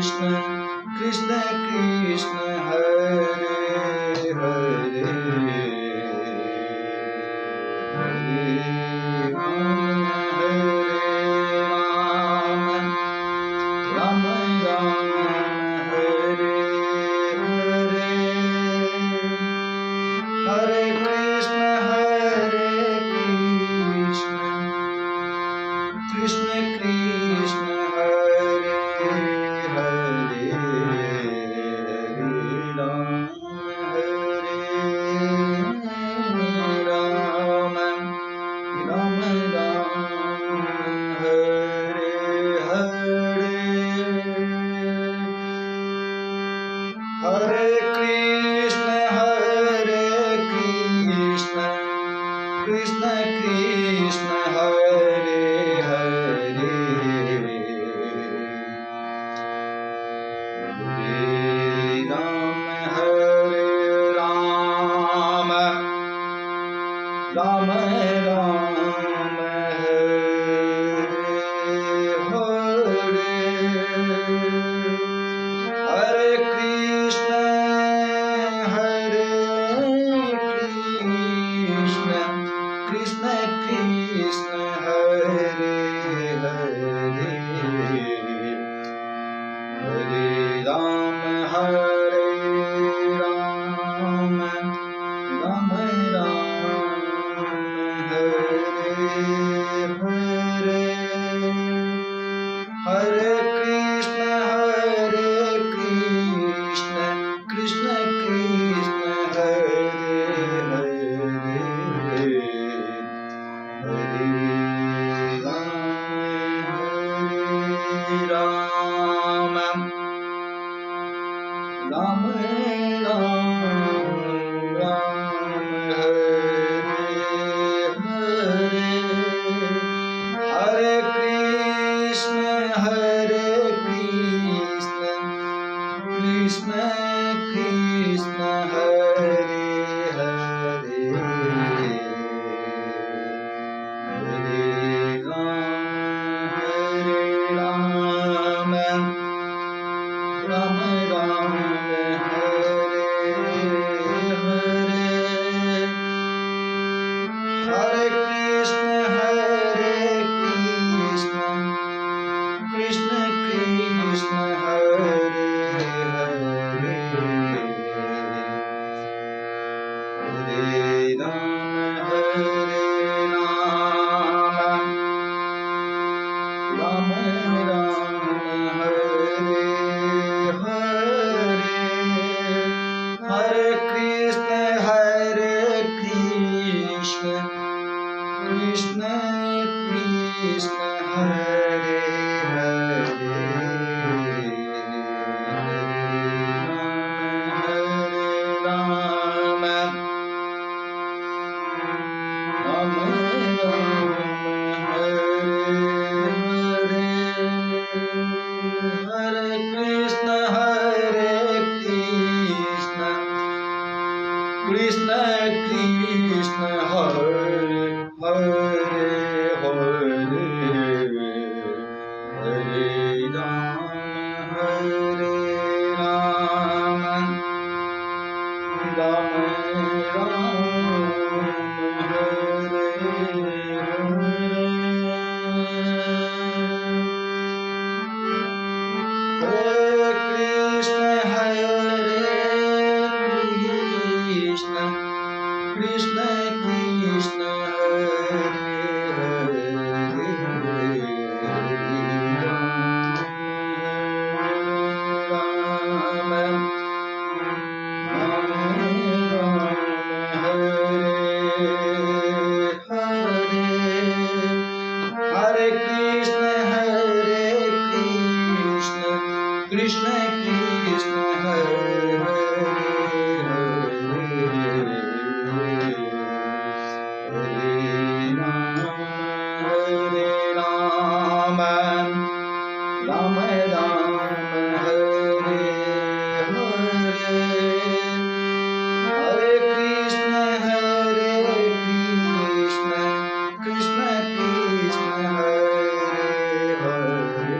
Krishna Krishna Hare Hare Hare Ram Ram Ram Hare Hare Hare Krishna Krishna Krishna Hare Hare Hare Ram Ram Ram Ram Hare Hare Hare Krishna Krishna Krishna Hare Hare Hare Ram Ram Ram Hare Hare Krishna Krishna Krishna Hare Hare Hare Ram Ram Ram Hare Hare Hare Krishna Krishna Krishna Hare Hare Hare Ram Ram Ram Hare Hare Hare Krishna Krishna Krishna Hare Hare Hare Ram Ram Ram Hare Hare Hare Krishna Krishna Krishna Hare Hare Hare Ram Ram Ram Hare Hare Hare Krishna Krishna Krishna Hare Hare Ram Ram Hare Hare Hare Krishna Krishna Krishna Hare Hare Hare Ram Ram Hare Hare Krishna Krishna Krishna Hare Hare Hare Krishna Krishna Krishna Hare Hare Ram Ram Ram Hare Hare Hare Krishna Krishna Krishna Hare Hare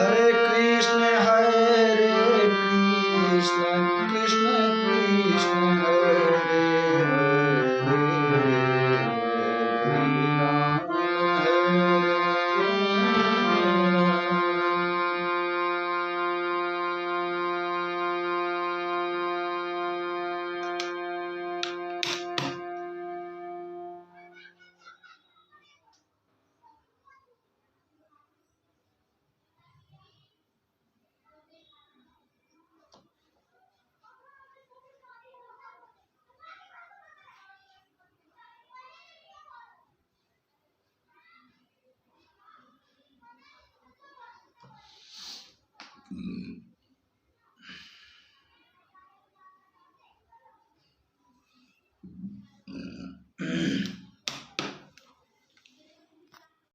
Hare Krishna, Krishna Krishna, Hare Hare, Hare Rama, Hare Rama.